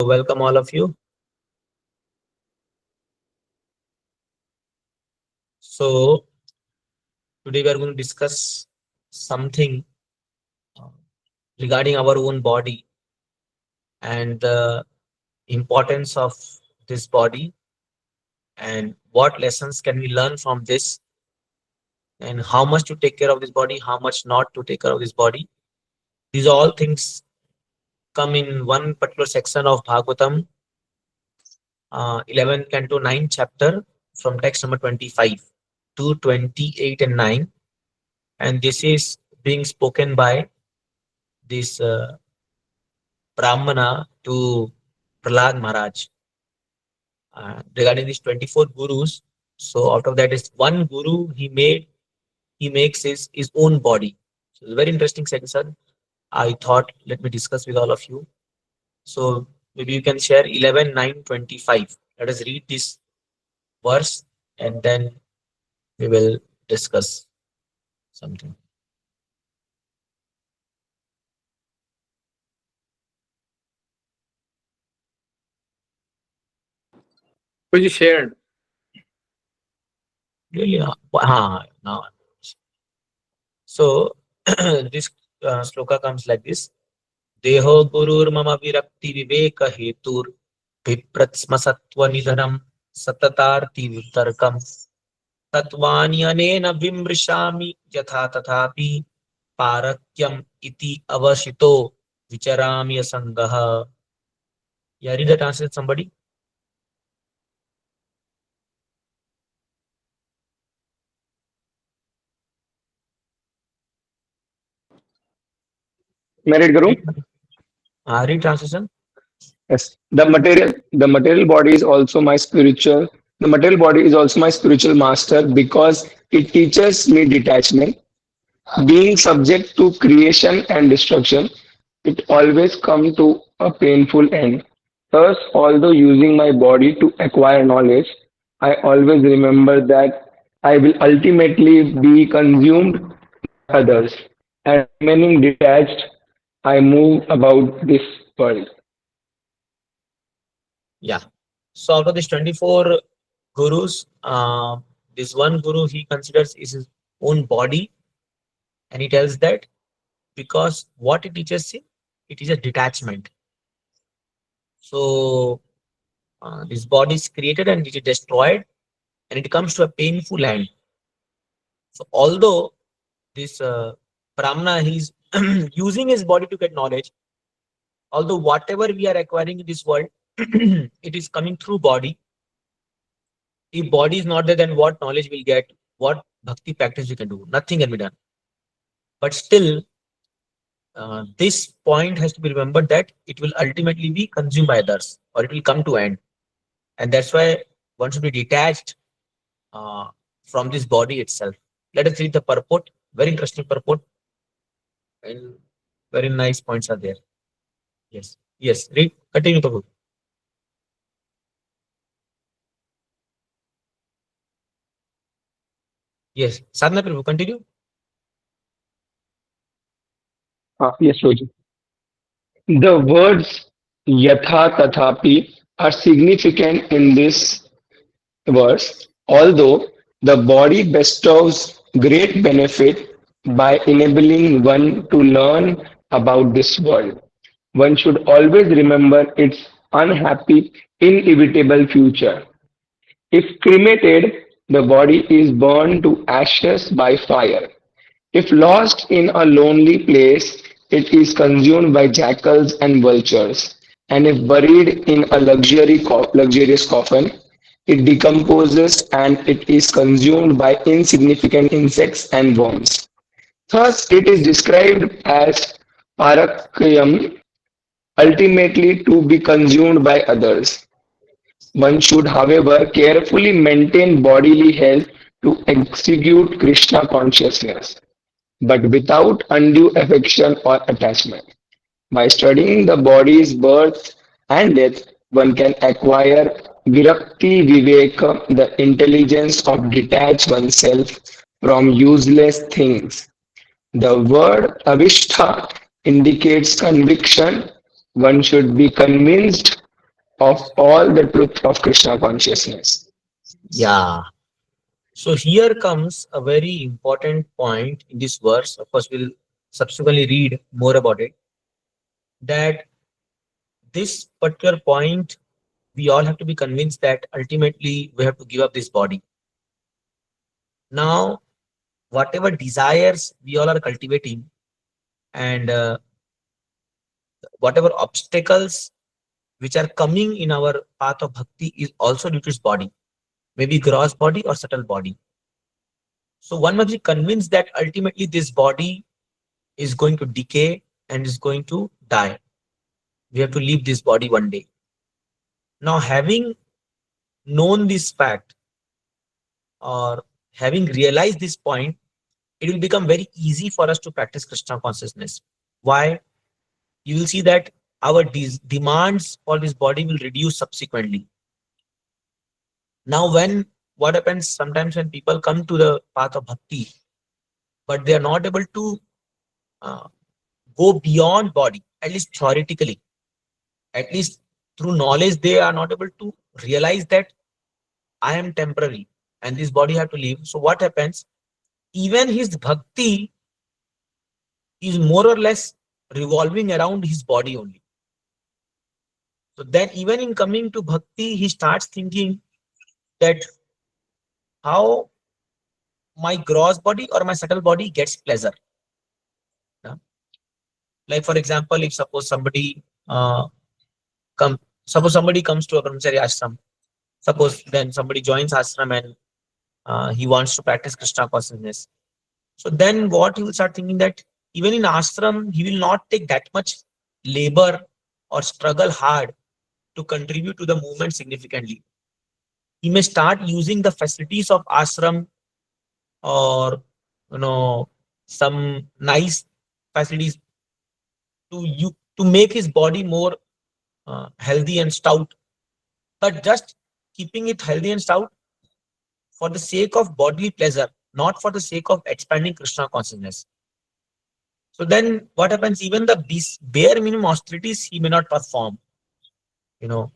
Welcome all of you. So today we are going to discuss something uh, regarding our own body and the importance of this body and what lessons can we learn from this and how much to take care of this body, how much not to take care of this body. These all things come in one particular section of Bhagavatam, 11 canto 9 chapter from text number 25 to 28 and 9, and this is being spoken by this Brahmana to Prahlad Maharaj regarding these 24 gurus. So out of that is one guru he makes his own body. So it's a very interesting section. I thought let me discuss with all of you. So maybe you can share 11, 9, 25. Let us read this verse and then we will discuss something. Which is shared. Really? Now. So this sloka comes like this. Deho gurur mama virakti viveka hetur vipratsma sattva nidhanam satatarti vitarkam तत्वान्यनेन विमृशामि यथा तथापि पारक्यम इति अवशितो विचरामि असंगः. Yeah, read the translation somebody. Married Guru? Read translation. Yes. The material body is also my spiritual. The material body is also my spiritual master because it teaches me detachment. Being subject to creation and destruction, it always comes to a painful end. Thus, although using my body to acquire knowledge, I always remember that I will ultimately be consumed by others. And remaining detached, I move about this world. Yeah. So out of these 24 gurus, this one guru he considers is his own body, and he tells that because what it teaches him, it is a detachment. So this body is created and it is destroyed, and it comes to a painful end. So although this Brahmana he's using his body to get knowledge, although whatever we are acquiring in this world, it is coming through body. If body is not there, then what knowledge we'll get, what bhakti practice we can do, nothing can be done. But still, this point has to be remembered that it will ultimately be consumed by others or it will come to end. And that's why one should be detached uh, from this body itself. Let us read the purport. Very interesting purport and very nice points are there. Yes. Yes. Read. Continue, Prabhu. Yes. Sadhana Prabhu, continue. Yes, Roji. The words yatha tathapi are significant in this verse, although the body bestows great benefit by enabling one to learn about this world. One should always remember its unhappy, inevitable future. If cremated, the body is burned to ashes by fire. If lost in a lonely place, it is consumed by jackals and vultures. And if buried in a luxurious coffin, it decomposes and it is consumed by insignificant insects and worms. Thus, it is described as parakyam, ultimately to be consumed by others. One should, however, carefully maintain bodily health to execute Krishna consciousness, but without undue affection or attachment. By studying the body's birth and death, one can acquire virakti viveka, the intelligence of detach oneself from useless things. The word avishtha indicates conviction. One should be convinced of all the truth of Krishna consciousness. Yeah. So here comes a very important point in this verse. Of course, we'll subsequently read more about it. That this particular point, we all have to be convinced that ultimately we have to give up this body. Now, whatever desires we all are cultivating, and whatever obstacles which are coming in our path of bhakti is also due to his body, maybe gross body or subtle body. So one must be convinced that ultimately this body is going to decay and is going to die. We have to leave this body one day. Now, having known this fact, or having realized this point, it will become very easy for us to practice Krishna consciousness. Why? You will see that our demands for this body will reduce subsequently. Now, when what happens sometimes when people come to the path of bhakti, but they are not able to uh, go beyond body, at least theoretically, at least through knowledge, they are not able to realize that I am temporary and this body have to leave. So what happens? Even his bhakti is more or less revolving around his body only. So then even in coming to bhakti, he starts thinking that how my gross body or my subtle body gets pleasure. Yeah. Like for example, if come suppose somebody comes to a brahmachari ashram, suppose then somebody joins ashram and he wants to practice Krishna consciousness. So then what he will start thinking that even in ashram, he will not take that much labor or struggle hard to contribute to the movement significantly. He may start using the facilities of ashram, or you know some nice facilities to make his body more healthy and stout, but just keeping it healthy and stout for the sake of bodily pleasure, not for the sake of expanding Krishna consciousness. So then what happens? Even the bare minimum austerities he may not perform, you know.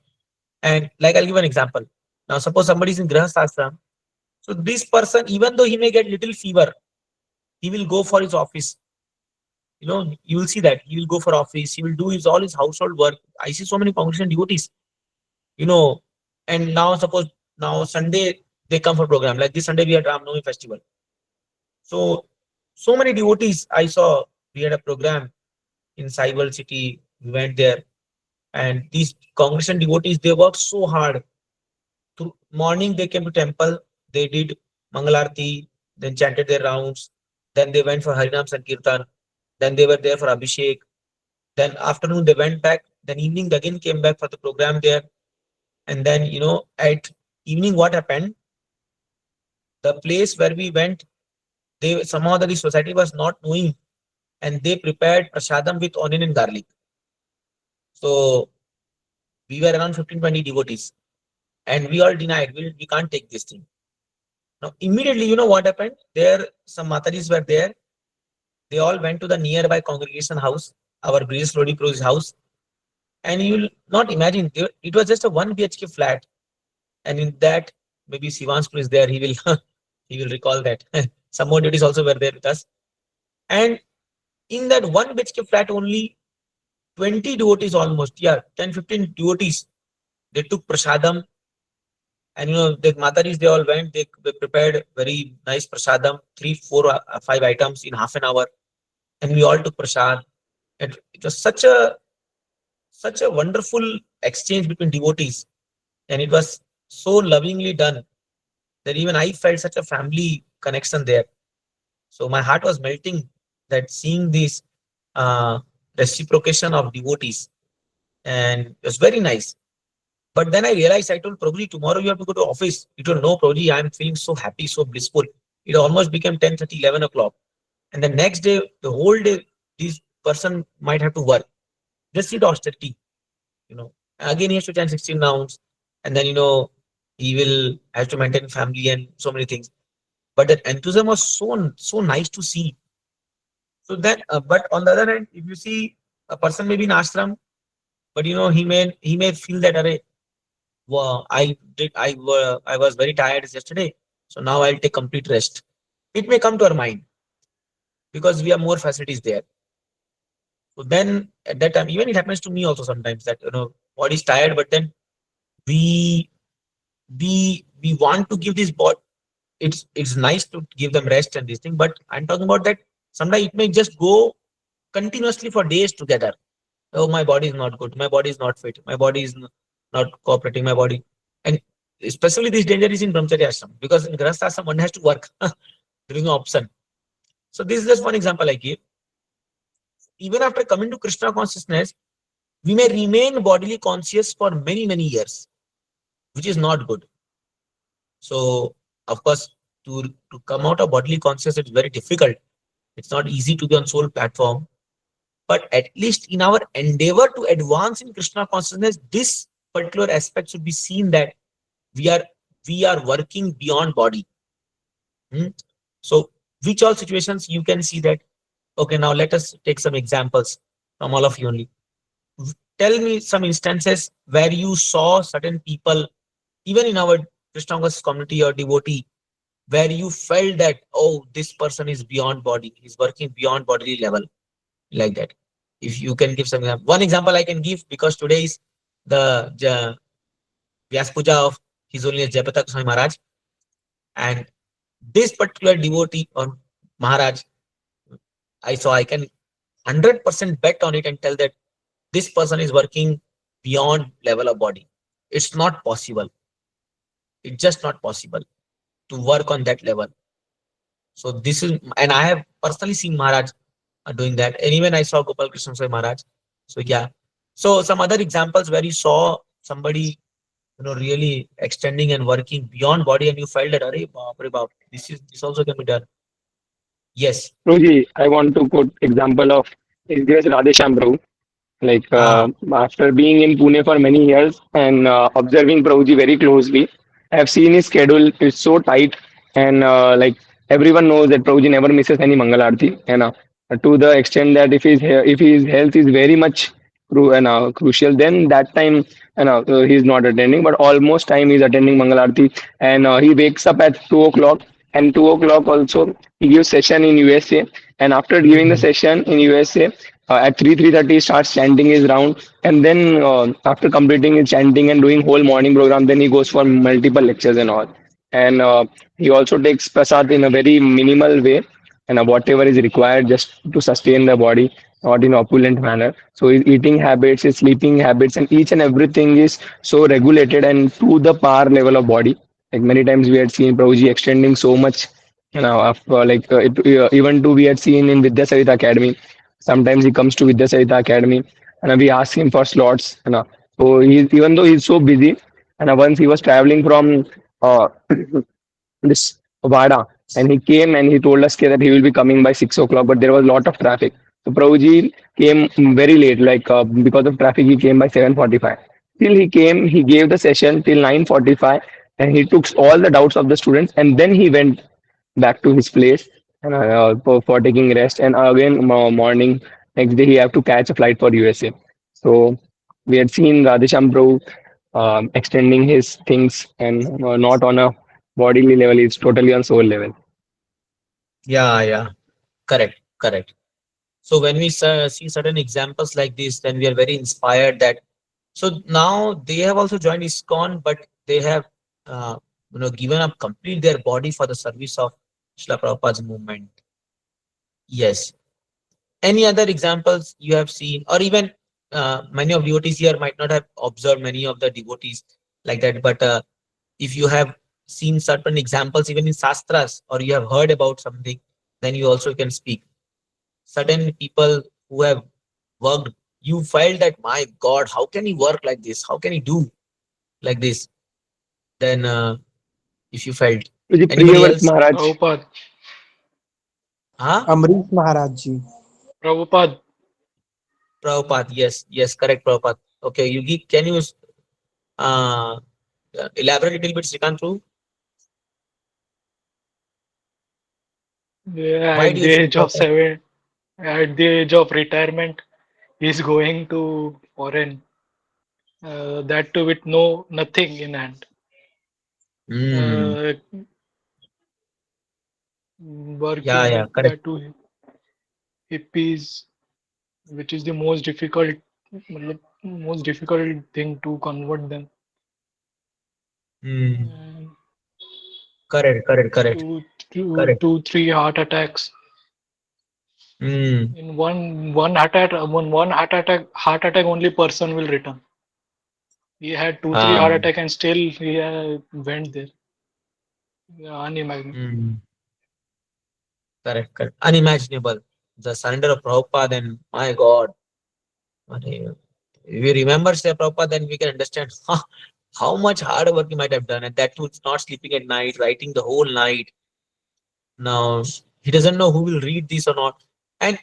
And like I'll give an example. Now suppose somebody is in Grihasthashram. So this person, even though he may get little fever, he will go for his office. You will see that he will go for office. He will do his all his household work. I see so many congregation devotees, you know. And now suppose now Sunday they come for program. Like this Sunday we had Ram Navami festival. So so many devotees I saw. We had a program in Saibal city. We went there, and these congregation devotees, they worked so hard. To morning they came to temple. They did Mangalarti, then chanted their rounds. Then they went for Harinam Sankirtan. Then they were there for Abhishek. Then afternoon they went back. Then evening they again came back for the program there. And then at evening what happened? The place where we went, they somehow the society was not knowing, and they prepared prasadam with onion and garlic. So we were around 15-20 devotees, and we all denied we can't take this thing. Now immediately, you know what happened? There some Mataris were there. They all went to the nearby congregation house, our British Lodi Pro's house, and you'll not imagine it was just a 1 BHK flat, and in that maybe Sivanskru is there. He will he will recall that. Some more devotees also were there with us, and in that 1 BHK flat only 20 devotees almost, yeah, 10-15 devotees. They took prasadam, and the Mataris, they all went, they prepared very nice prasadam, 3, 4, 5 items in half an hour, and we all took prasad. It was such a wonderful exchange between devotees, and it was so lovingly done that even I felt such a family connection there. So my heart was melting that seeing this uh, reciprocation of devotees, and it was very nice. But then I realized, I told Prabhuji, tomorrow you have to go to office. He told, no, Prabhuji, I'm feeling so happy, so blissful. It almost became 10:30, 11 o'clock. And the next day, the whole day, this person might have to work. Just sit austerity, you know. Again, he has to chant 16 rounds. And then, he will have to maintain family and so many things. But that enthusiasm was so nice to see. So that, but on the other hand, if you see a person maybe in ashram, but he may feel that, "Arey, I was very tired yesterday, so now I'll take complete rest. It may come to our mind because we have more facilities there. So then at that time, even it happens to me also sometimes that body's tired, but then we we want to give this body. It's nice to give them rest and this thing, but I'm talking about that sometimes it may just go continuously for days together. Oh, my body is not good. My body is not fit. My body is not cooperating. My body, and especially this danger is in brahmacharya ashram because in grahastha ashram one has to work. There is no option. So this is just one example I give. Even after coming to Krishna consciousness, we may remain bodily conscious for many years, which is not good. So of course, to come out of bodily consciousness, it's very difficult. It's not easy to be on soul platform. But at least in our endeavor to advance in Krishna consciousness, this particular aspect should be seen that we are we are working beyond body. Hmm? So which all situations you can see that. Okay, now let us take some examples from all of you only. Tell me some instances where you saw certain people, even in our Krishna conscious community or devotee, where you felt that, oh, this person is beyond body, he's working beyond bodily level, like that. If you can give some example. One example I can give, because today is the Vyas Puja of His Holiness Jayapataka Swami Maharaj, and this particular devotee or Maharaj, I can 100% bet on it and tell that this person is working beyond level of body. It's not possible. It's just not possible to work on that level. So this is, and I have personally seen Maharaj doing that. And even I saw Gopal Krishna Swami Maharaj. So yeah. So some other examples where you saw somebody, really extending and working beyond body, and you felt that, Arey baap, this also can be done. Yes. Prabhuji, I want to quote example of this Radhesham Prabhu. Like Ah. after being in Pune for many years and observing Prabhuji very closely, I have seen his schedule is so tight, and like everyone knows that Prabhuji never misses any Mangal Aarti, and to the extent that if his health is very much crucial, then that time he's not attending, but almost time he's attending Mangal Aarti, and he wakes up at 2 o'clock, and 2 o'clock also he gives session in USA, and after giving the Hmm. session in USA at 3:30 he starts chanting his round, and then after completing his chanting and doing whole morning program, then he goes for multiple lectures and all. And he also takes prasad in a very minimal way, and whatever is required just to sustain the body, not in opulent manner. So his eating habits, his sleeping habits, and each and everything is so regulated and to the par level of body. Like many times we had seen Prabhuji extending so much, even too we had seen in Vidya Savita Academy. Sometimes he comes to Vidya Savita Academy, and we ask him for slots. So even though he's so busy, and once he was traveling from this Vada, and he came and he told us that he will be coming by 6 o'clock, but there was a lot of traffic. So Prabhuji came very late, like because of traffic, he came by 7:45. Till he came, he gave the session till 9:45, and he took all the doubts of the students, and then he went back to his place and for taking rest. And again, morning next day, he have to catch a flight for USA. So we had seen Radhesham Prabhu extending his things and not on a bodily level, it's totally on soul level. Yeah, yeah. Correct, correct. So when we see certain examples like this, then we are very inspired that. So now they have also joined ISKCON, but they have, given up complete their body for the service of Srila Prabhupada's movement. Yes. Any other examples you have seen, or even many of devotees here might not have observed many of the devotees like that, but if you have seen certain examples even in Shastras, or you have heard about something, then you also can speak. Certain people who have worked, you felt that, my God, how can he work like this? How can he do like this? Then, if you felt Prabhuji, anybody Priyavart else, Maharaj, Prabhupada, huh? Amrish Maharaj ji. Prabhupada, Prabhupada, yes, yes, correct, Prabhupada. Okay, can you uh, elaborate a little bit, Srikant, through yeah, why do you feel Prabhupada? at the age of retirement, he's going to foreign. that too with no nothing in hand. Mm. Uh, Yeah, yeah, Working correct. that too hippies, which is the मतलब, most difficult thing to convert them. Mm. And Correct, correct, correct, correct. three heart attacks Mm. in one heart attack only person will return. He had two three Ah. heart attack and still he went there. Yeah, unimaginable. Mm. Correct, correct. Unimaginable. The surrender of Prabhupada, and my God. If we remember Sri Prabhupada, then we can understand how much hard work he might have done. And that too, it's not sleeping at night, writing the whole night. Now, he doesn't know who will read this or not. And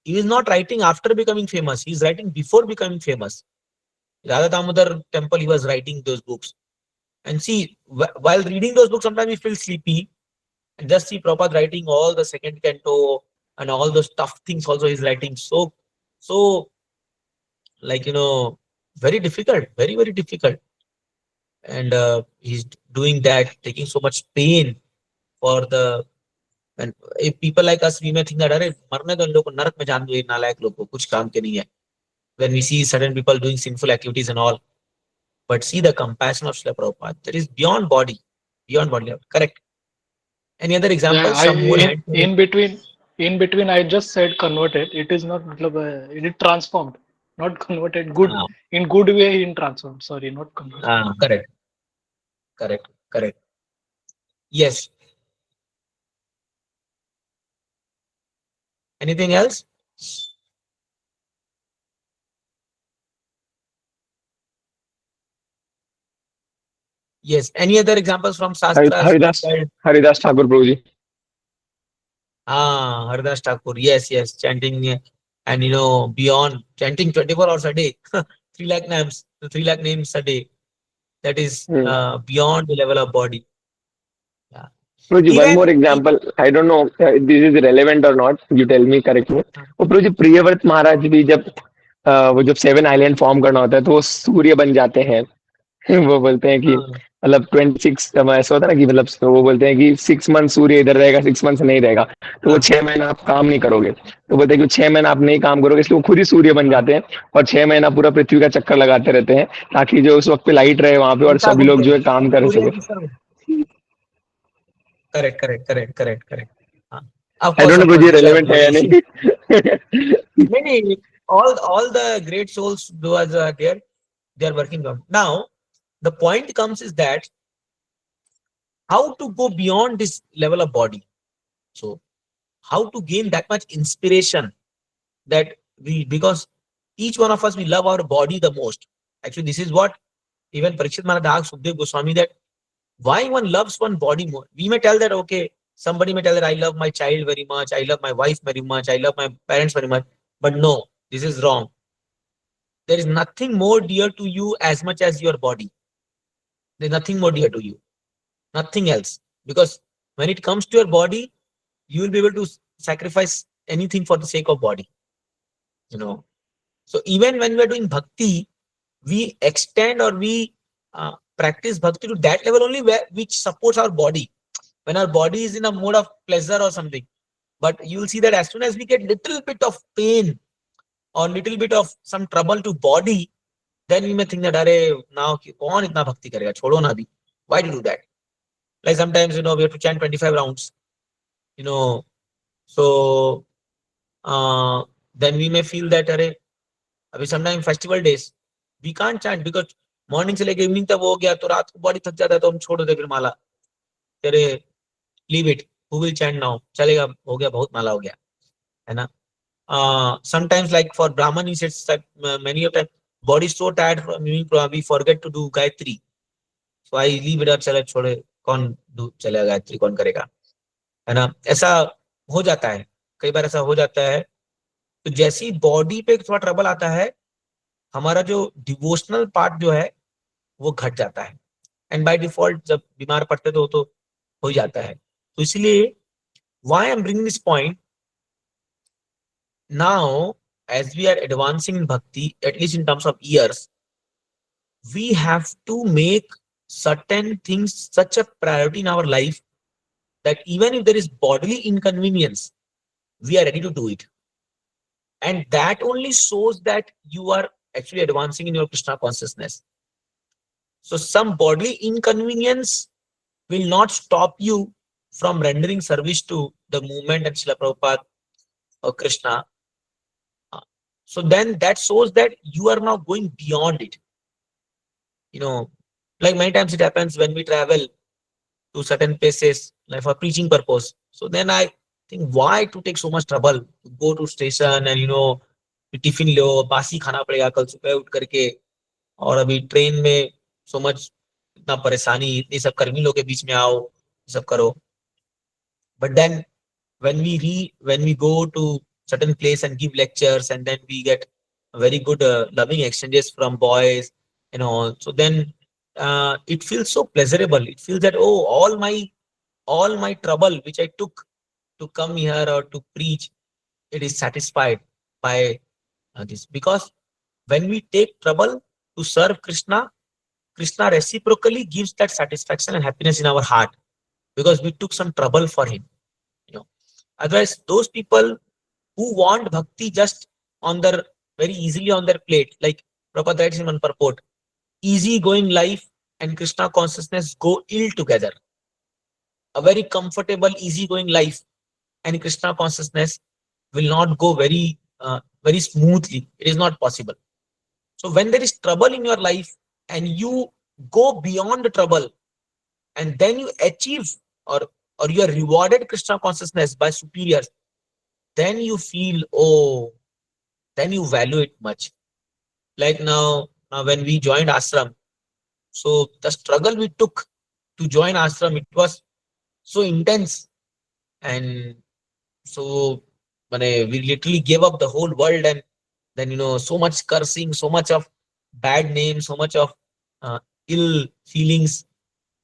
he is not writing after becoming famous. He's writing before becoming famous. Radha Damodar temple, he was writing those books. And see, while reading those books, sometimes we feel sleepy. And just see Prabhupada writing all the second canto and all those tough things also he's writing. So, like, very difficult, very, very difficult. And he's doing that, taking so much pain for the. And if people like us, we may think that, अरे मरने दो इन लोगों को, नरक में जान दो, ये नालायक लोग को, कुछ काम के नहीं है. When we see certain people doing sinful activities and all, but see the compassion of Srila Prabhupada, that is beyond body level. Correct. Any other Yeah, examples? I Some more hand. in between I just said converted. It is not matlab, it is transformed, not converted. Good Ah, in good way in transformed. Sorry, not converted. correct, correct, correct. Yes. Anything else? Yes. Any other examples from Shastras? Haridas, Haridas Thakur Prabhuji. Haridas Thakur. Yes, yes. Chanting and beyond chanting 24 hours a day, 3 lakh names, 3 lakh names a day. That is Hmm. beyond the level of body. Yeah. Prabhuji, one Even, more example. I don't know if this is relevant or not. You tell me, correct me. वो प्रभु प्रियव्रत महाराज भी जब वो जब 7 island form करना होता है तो वो सूर्य बन जाते हैं. वो बोलते हैं कि uh, मतलब 26 ऐसा होता है ना कि मतलब वो बोलते हैं कि 6 मंथ सूर्य इधर रहेगा, 6 मंथ नहीं रहेगा, तो वो uh, 6 महीना आप काम नहीं करोगे, तो बोलते हैं कि 6 महीना आप नहीं काम करोगे, इसलिए वो खुद ही सूर्य बन uh, जाते हैं और 6 महीना पूरा पृथ्वी का चक्कर लगाते रहते हैं ताकि जो उस वक्त पे लाइट रहे वहां पे और उल्टा सभी लोग घूमते जो हैं. है काम कर सूर्य सके. की सर्व. Correct, correct, correct, correct, correct. Uh, I don't know of कुछ course, ये these are रेलेवेंट है या variations. नहीं. Many, all the great souls those are there, they are working on. Now, the point comes is that how to go beyond this level of body. So, how to gain that much inspiration that because each one of us, we love our body the most. Actually, this is what even Parikshit Maharaj asked Sukhdev Goswami, that why one loves one body more. We may tell that, okay, somebody may tell that I love my child very much, I love my wife very much, I love my parents very much. But no, this is wrong. There is nothing more dear to you as much as your body. There's nothing more dear to you, nothing else. Because when it comes to your body, you will be able to sacrifice anything for the sake of body. You know. So even when we are doing bhakti, we extend or we practice bhakti to that level only where which supports our body. When our body is in a mode of pleasure or something. But you will see that as soon as we get little bit of pain or little bit of some trouble to body, then we may think that, अरे now कौन इतना भक्ति करेगा, छोड़ो ना अभी. Why to do that? Like sometimes we have to chant 25 rounds. You know, so uh, then we may feel that, अरे अभी sometimes festival days we can't chant because morning से लेके evening तक हो गया तो रात को बॉडी थक जाता है तो हम छोड़ दे फिर माला. अरे leave it. Who will chant now? चलेगा, हो गया, बहुत माला हो गया, है ना. Sometimes like for Brahman, he says that many of time body is so tired from we forget to do Gayatri. So I leave it up, चले छोड़े, कौन चलेगा गायत्री, कौन करेगा, है ना. ऐसा हो जाता है, कई बार ऐसा हो जाता है. तो जैसे ही बॉडी पे थोड़ा ट्रबल आता है, हमारा जो डिवोशनल पार्ट जो है वो घट जाता है. एंड बाय डिफॉल्ट जब बीमार पड़ते तो हो ही जाता है. तो इसलिए why I am bringing this point now, as we are advancing in bhakti, at least in terms of years, we have to make certain things such a priority in our life that even if there is bodily inconvenience, we are ready to do it. And that only shows that you are actually advancing in your Krishna consciousness. So some bodily inconvenience will not stop you from rendering service to the movement and Srila Prabhupada or Krishna. Uh, So then that shows that you are now going beyond it. You know, like many times it happens when we travel to certain places, like for preaching purpose. So then I think, why to take so much trouble to go to station and tiffin लो, बासी खाना पड़ेगा कल सुबह उठ करके, और अभी ट्रेन में सो मच इतना परेशानी, इतनी सब कर्मी लोग के बीच में आओ, ये सब करो. But then when we go to certain place and give lectures, and then we get very good loving exchanges from boys, so then it feels so pleasurable. It feels that, oh, all my trouble which I took to come here or to preach, it is satisfied by this. Because when we take trouble to serve Krishna, Krishna reciprocally gives that satisfaction and happiness in our heart, because we took some trouble for him. you know Otherwise, those people who want bhakti just on their very easily on their plate, like Prabhupada writes in one purport, easy going life and Krishna consciousness go ill together. A very comfortable, easy going life and Krishna consciousness will not go very smoothly. It is not possible. So when there is trouble in your life and you go beyond the trouble, and then you achieve, or you are rewarded Krishna consciousness by superiors, then you feel, oh, then you value it much. Like now when we joined ashram, so the struggle we took to join ashram, it was so intense. And so we literally gave up the whole world, and then so much cursing, so much of bad names, so much of uh, ill feelings,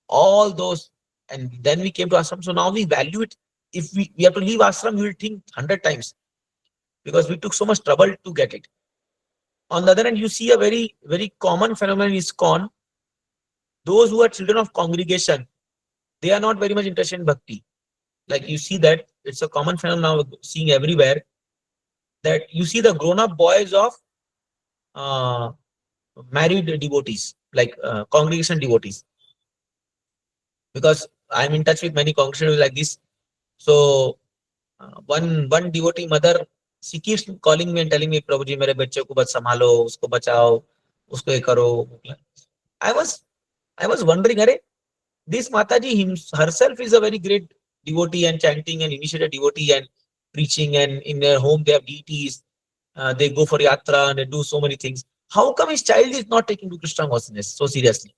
all those. And then we came to ashram, so now we value it. If we have to leave ashram, we will think 100 times, because we took so much trouble to get it. On the other hand, you see a very, very common phenomenon is con. Those who are children of congregation, they are not very much interested in bhakti. Like you see that it's a common phenomenon now seeing everywhere, that you see the grown-up boys of uh, married devotees, like congregation devotees. Because I'm in touch with many congregations like this. So one devotee mother, she keeps calling me and telling me, Prabhuji, मेरे बच्चे को बस संभालो, उसको बचाओ, उसको ये करो. I was I was wondering, अरे, this Mataji herself is a very great devotee and chanting and initiated devotee and preaching, and in their home they have deities. They go for yatra and they do so many things. How come his child is not taking to Krishna consciousness so seriously?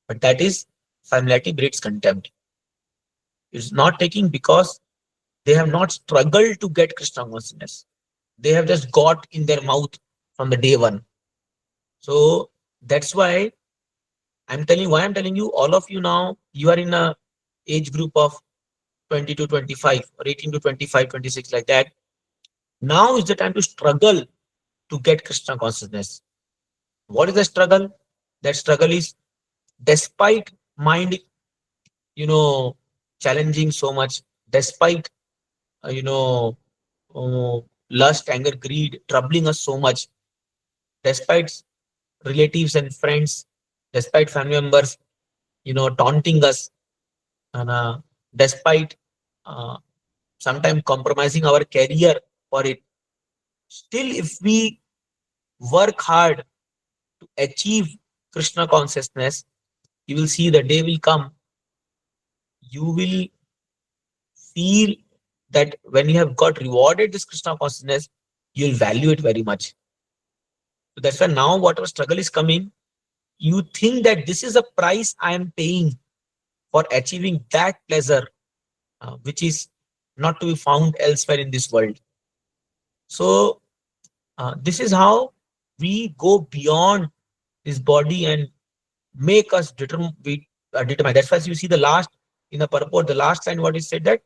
But that is familiarity breeds contempt. It's not taking because they have not struggled to get Krishna consciousness. They have just got in their mouth from the day one. So that's why I'm telling you, all of you now, you are in a age group of 20 to 25 or 18 to 25, 26, like that. Now is the time to struggle to get Krishna consciousness. What is the struggle? That struggle is, despite mind, you know, challenging so much, despite, uh, you know, uh, lust, anger, greed troubling us so much, despite relatives and friends, despite family members, taunting us, and despite uh, sometimes compromising our career for it, still if we work hard to achieve Krishna consciousness, you will see the day will come, you will feel that when you have got rewarded this Krishna consciousness, you'll value it very much. So that's why now whatever struggle is coming, you think that this is a price I am paying for achieving that pleasure, which is not to be found elsewhere in this world. So this is how we go beyond this body and make us determine. That's why you see the last in the purport, the last line, what is said, that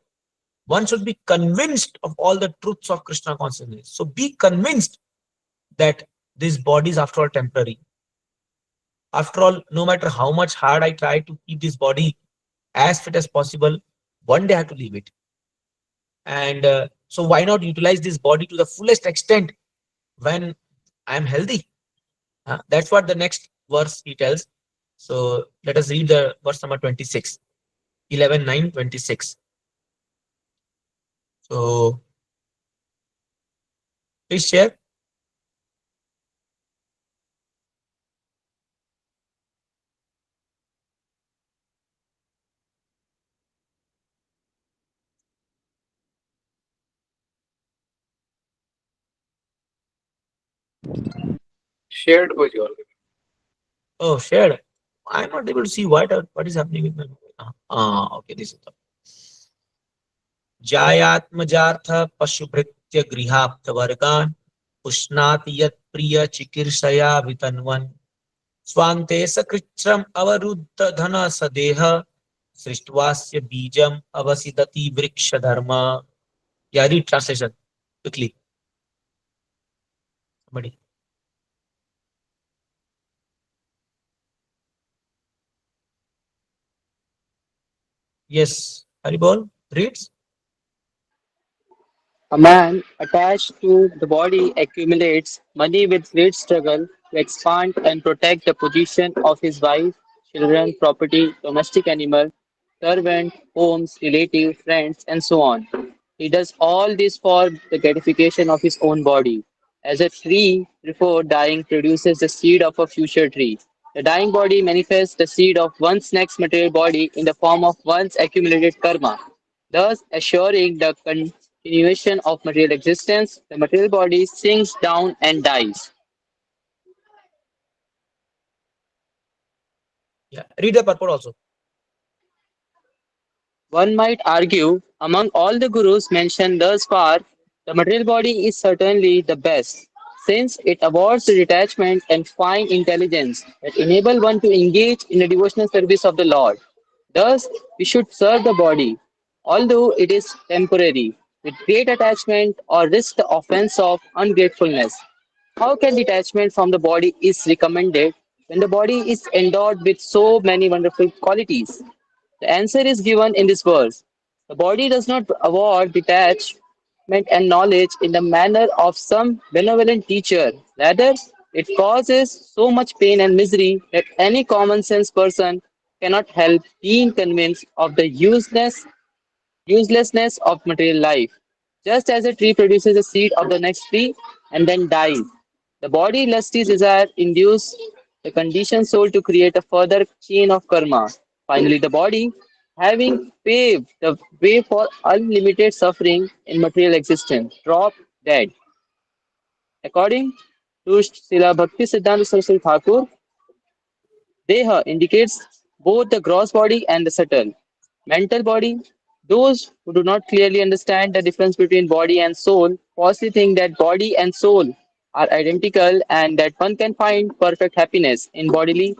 one should be convinced of all the truths of Krishna consciousness. So be convinced that this body is after all temporary. After all, no matter how much hard I try to keep this body as fit as possible, one day I have to leave it. And so why not utilize this body to the fullest extent when I am healthy? That's what the next verse he tells. So let us read the verse number 26, 11:9:26. So please share. Shared was your. Oh, shared. I'm not able to see what is happening with my mobile. Okay, this is the जायात्मजार्थ पशुभृत्य गृहाप्त वर्गान उष्णाति यत् प्रिय चिकीर्षया वितन्वन् स्वान्ते सकृच्छ्रम अवरुद्ध धन सदेह सृष्ट्वास्य बीजम अवसिदति वृक्ष धर्म. Yeah, read translation quickly. Somebody. Yes, Haribol reads. A man attached to the body accumulates money with great struggle to expand and protect the position of his wife, children, property, domestic animal, servant, homes, relative, friends, and so on. He does all this for the gratification of his own body. As a tree before dying produces the seed of a future tree, the dying body manifests the seed of one's next material body in the form of one's accumulated karma, thus assuring the continuation of material existence. The material body sinks down and dies. Yeah, read the purport also. One might argue, among all the gurus mentioned thus far, the material body is certainly the best, since it awards the detachment and fine intelligence that enable one to engage in the devotional service of the Lord. Thus, we should serve the body, although it is temporary, with great attachment or risk the offense of ungratefulness. How can detachment from the body is recommended when the body is endowed with so many wonderful qualities? The answer is given in this verse. The body does not award detachment and knowledge in the manner of some benevolent teacher. Rather, it causes so much pain and misery that any common sense person cannot help being convinced of the uselessness of material life. Just as a tree produces a seed of the next tree and then dies, the body lusty desire induce the conditioned soul to create a further chain of karma. Finally, the body, having paved the way for unlimited suffering in material existence, drop dead. According to Srila Bhakti Siddhanta Saraswati Thakur, Deha indicates both the gross body and the subtle mental body. Those who do not clearly understand the difference between body and soul falsely think that body and soul are identical and that one can find perfect happiness in bodily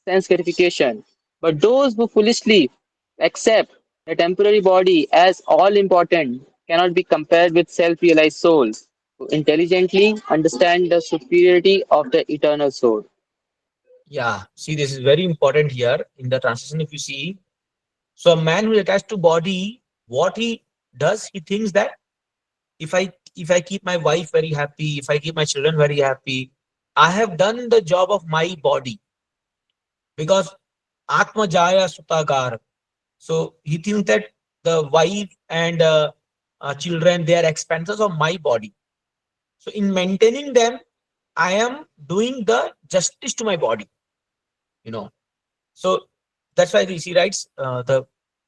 sense gratification. But those who foolishly accept the temporary body as all important cannot be compared with self realized souls who intelligently understand the superiority of the eternal soul. Yeah, see, this is very important here in the translation. If you see, so a man who is attached to body, what he does, he thinks that if I keep my wife very happy, if I keep my children very happy, I have done the job of my body, because Atma Jaya Sutagar. So he thinks that the wife and children, they are expenses of my body. So in maintaining them, I am doing the justice to my body. You know. So that's why he writes, the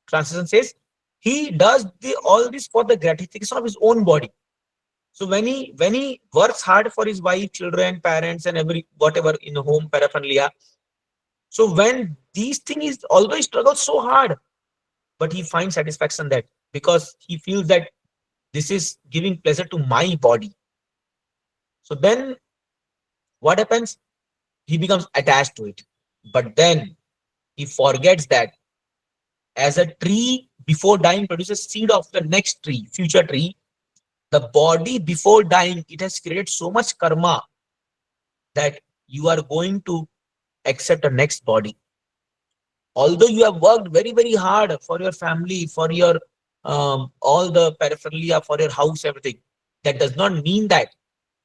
translation says, he does all this for the gratification of his own body. So when he works hard for his wife, children, parents, and every whatever in the home paraphernalia, so when these things is always struggles so hard, but he finds satisfaction that because he feels that this is giving pleasure to my body. So then what happens? He becomes attached to it. But then he forgets that as a tree before dying produces seed of the next tree, future tree, the body before dying, it has created so much karma that you are going to accept a next body. Although you have worked very, very hard for your family, for your all the paraphernalia, for your house, everything, that does not mean that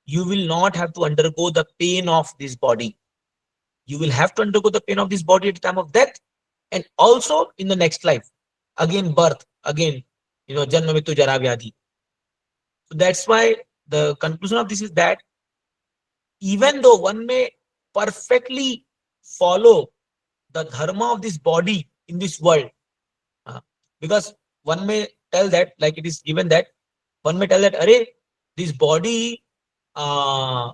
you will not have to undergo the pain of this body. You will have to undergo the pain of this body at the time of death, and also in the next life. Again, birth, again, Janma Mrityu Jara Vyadhi. So that's why the conclusion of this is that even though one may perfectly follow the dharma of this body in this world, uh, because one may tell that, like it is given that, one may tell that, Array, this body uh,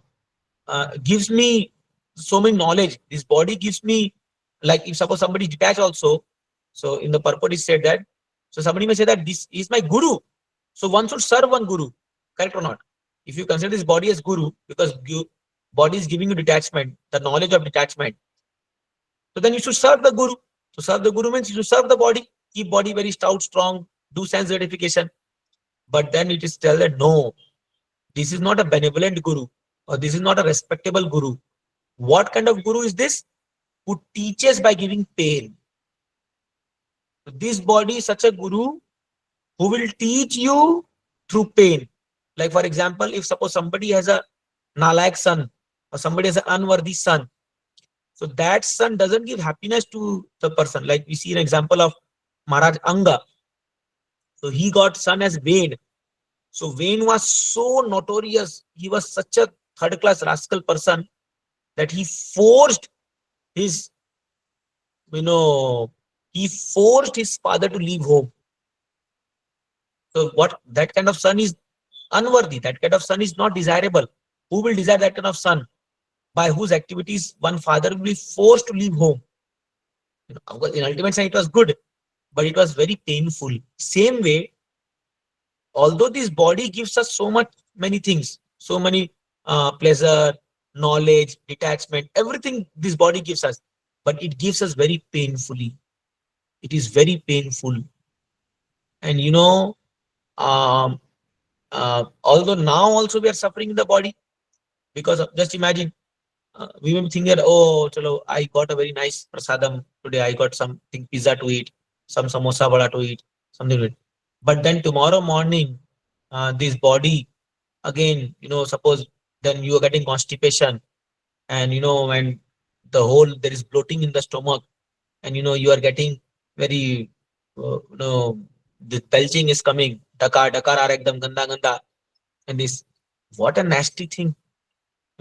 gives me so many knowledge. This body gives me, like if suppose somebody detach also, so in the purport is said that, so somebody may say that this is my guru. So one should serve one guru, correct or not? If you consider this body as guru, because body is giving you detachment, the knowledge of detachment, so then you should serve the guru. So serve the guru means you should serve the body, keep body very stout, strong, do sense gratification. But then it is tell that no, this is not a benevolent guru, or this is not a respectable guru. What kind of guru is this? Who teaches by giving pain. So this body is such a guru who will teach you through pain. Like for example, if suppose somebody has a nalayak son, or somebody has an unworthy son, so that son doesn't give happiness to the person. Like we see an example of Maharaj Anga. So he got son as Vain. So Vain was so notorious. He was such a third class rascal person that his, you know, he forced his father to leave home. So what, that kind of son is unworthy. That kind of son is not desirable. Who will desire that kind of son? By whose activities one father will be forced to leave home. Of course, in ultimate sense, it was good, but it was very painful. Same way, although this body gives us so much, many things, so many pleasure, knowledge, detachment, everything this body gives us, but it gives us very painfully. It is very painful. And um, although now also we are suffering in the body, because of, just imagine, we may be thinking that, oh, chalo, I got a very nice prasadam today. I got something pizza to eat, some samosa vada to eat, something to eat. But then tomorrow morning, this body again, suppose then you are getting constipation, and when the whole there is bloating in the stomach, and you are getting very, the belching is coming, dakar dakar are ekdam ganda ganda, and this, what a nasty thing.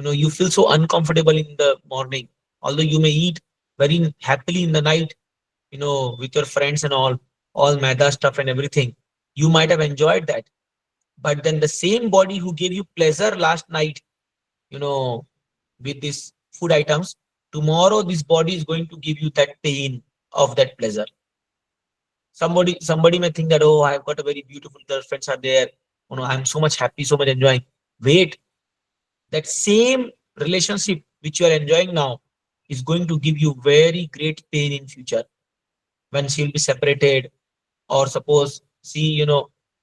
You feel so uncomfortable in the morning, although you may eat very happily in the night, with your friends and all maida stuff and everything. You might have enjoyed that, but then the same body who gave you pleasure last night, you know with these food items, tomorrow this body is going to give you that pain of that pleasure. Somebody may think that, oh, I've got a very beautiful girlfriends are there, I'm so much happy, so much enjoying. Wait, that same relationship which you are enjoying now is going to give you very great pain in future, when she'll be separated. Or suppose, see,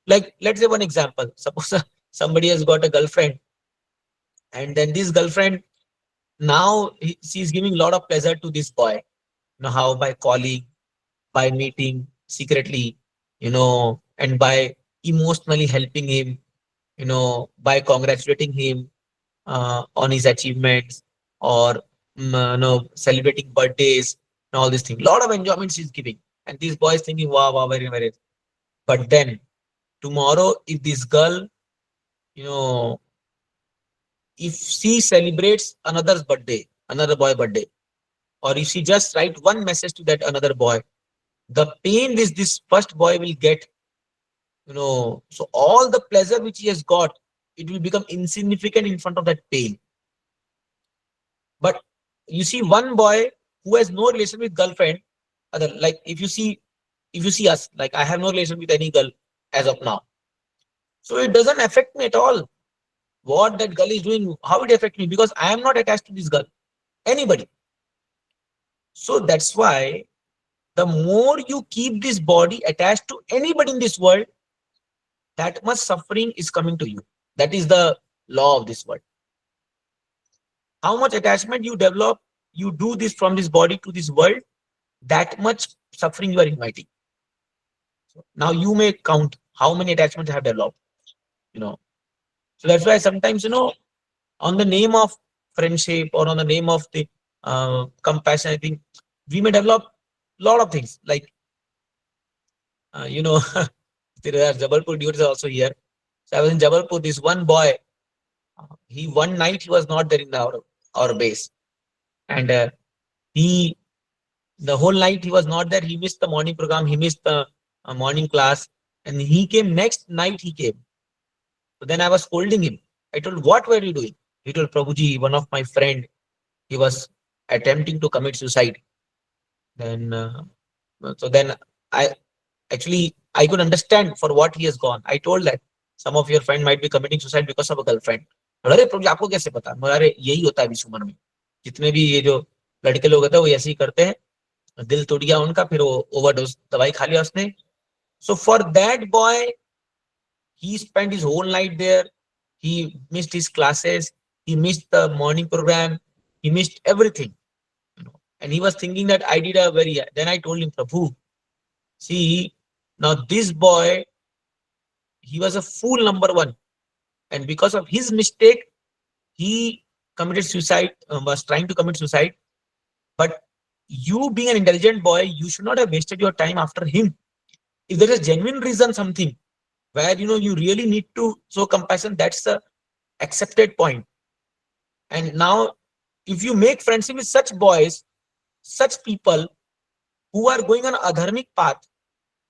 like let's say one example, suppose somebody has got a girlfriend, and then this girlfriend, now she's giving a lot of pleasure to this boy, how, by calling, by meeting secretly, and by emotionally helping him, by congratulating him on his achievements, or celebrating birthdays and all these things. Lot of enjoyment she's giving, and these boys thinking, wow, wow, very, very. But then tomorrow, if this girl, you know, if she celebrates another's birthday, another boy birthday, or if she just write one message to that another boy, the pain which this first boy will get, so all the pleasure which he has got, it will become insignificant in front of that pain. But you see one boy who has no relation with girlfriend, other, like if you see us, like I have no relation with any girl as of now, so it doesn't affect me at all. What that girl is doing, how it affects me, because I am not attached to this girl, anybody. So that's why the more you keep this body attached to anybody in this world, that much suffering is coming to you. That is the law of this world. How much attachment you develop, you do this from this body to this world, that much suffering you are inviting. So now you may count how many attachments have developed, you know. So that's why sometimes, on the name of friendship or on the name of the compassion, I think we may develop a lot of things. Like, you know, there are Jabalpur devotees also here. So I was in Jabalpur, this one boy, he one night he was not there in our base. And he, the whole night he was not there. He missed the morning program. He missed the morning class. And he came next night he came. So then I was scolding him. I told, what were you doing? He told, Prabhuji, one of my friend, he was attempting to commit suicide. Then, so then I I could understand for what he has gone. I told that some of your friend might be committing suicide because of a girlfriend. अरे प्रभु जी आपको कैसे पता? अरे यही होता है इस उम्र में. जितने भी ये जो लड़के लोग होते हैं वो ऐसे ही करते हैं. दिल टूट गया उनका, फिर वो ओवरडोज दवाई खा लिया उसने. So for that boy, he spent his whole night there. He missed his classes. He missed the morning program. He missed everything. And he was thinking that I did a very. Then I told him, Prabhu, see, now this boy, he was a fool number one. And because of his mistake, he committed suicide, was trying to commit suicide. But you being an intelligent boy, you should not have wasted your time after him. If there is genuine reason, something where, you really need to show compassion, that's the accepted point. And now, if you make friendship with such boys, such people who are going on a dharmic path,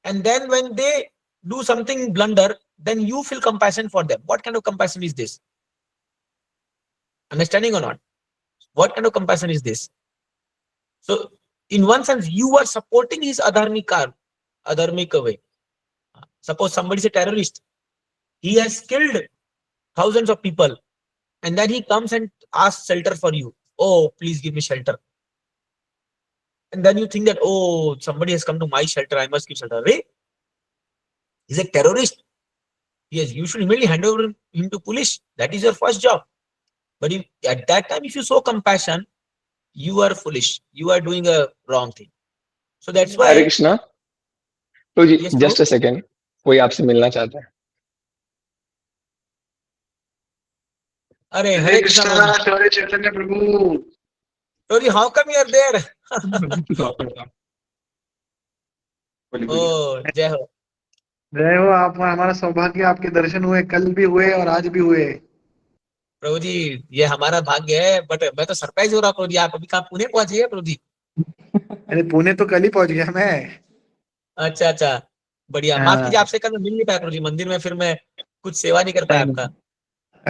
and then when they do something blunder, then you feel compassion for them. What kind of compassion is this? Understanding or not? What kind of compassion is this? So, in one sense, you are supporting his adharmic way. Suppose somebody is a terrorist. He has killed thousands of people, and then he comes and asks shelter for you. Oh, please give me shelter. And then you think that, oh, somebody has come to my shelter, I must give shelter. Hey, he's a terrorist. Yes, you should immediately hand over him to police. That is your first job. But if, at that time, if you show compassion, you are foolish. You are doing a wrong thing. So that's why. हरे कृष्णा. तो जी Yes, just Prabhu? A second, कोई आपसे मिलना चाहता है. Hare Hare Hare Krishna, Krishna, Prabhu. Hare Chaitanya Prabhu. Prabhuji, how come you are there? Oh, Jai Ho. जय हो. आप हमारा सौभाग्य, आपके दर्शन हुए, कल भी हुए और आज भी हुए. प्रभु जी, ये हमारा भाग्य है. बट मैं तो सरप्राइज हो रहा प्रभु जी. आप अभी कहाँ पुणे पहुंचे हैं प्रभु जी? अरे पुणे तो कल ही पहुंच गया मैं. अच्छा अच्छा, बढ़िया. माफ कीजिए, आपसे कल मैं मिल नहीं पाया प्रभु जी मंदिर में. फिर मैं कुछ सेवा नहीं कर पाया आपका.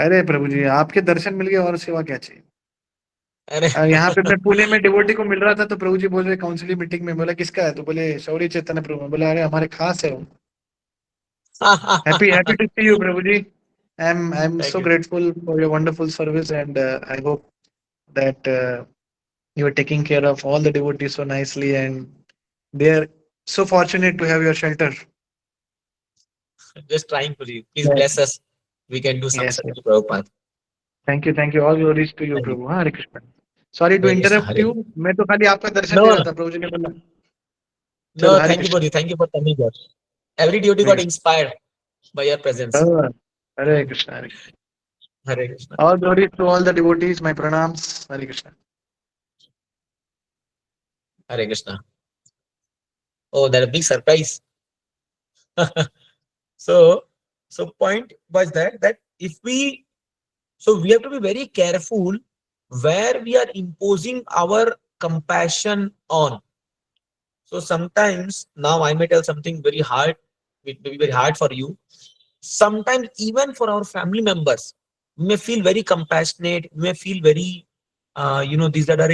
अरे प्रभु जी, आपके दर्शन मिल गए और सेवा क्या चाहिए. अरे यहाँ पे मैं पुणे में डिवोटी को मिल रहा था, तो प्रभु जी बोल रहे काउंसिलिंग मीटिंग में. बोला किसका है? तो बोले शौरी चैतन्य प्रभु. बोला अरे हमारे खास है वो. Happy to see you Prabhu ji. I'm Thank so you. grateful for your wonderful service, and I hope that you are taking care of all the devotees so nicely, and they are so fortunate to have your shelter. Just trying Prabhu ji. Please Yes, bless us. We can do some yes, yes. service to Prabhupada. Thank you. All glories to you, Thank you. प्रभु. हाँ, हरे Krishna. Sorry to Hare Krishna. interrupt Hare. you. मैं तो खाली आपका दर्शन ले No, रहा था. प्रभु जी ने बोला no, चलो हरे thank you Krishna. Prabhu ji. Thank you for coming here. Every devotee got inspired by your presence. हाँ, हरे कृष्ण, हरे Krishna. Hare Krishna. All glories to all the devotees. My pranams. Hare Krishna. Hare Krishna. Oh, that a big surprise. So, point was that if we, so we have to be very careful where we are imposing our compassion on. So sometimes, now I may tell something very hard, it may be very hard for you. Sometimes even for our family members, we may feel very compassionate, we may feel very, these that are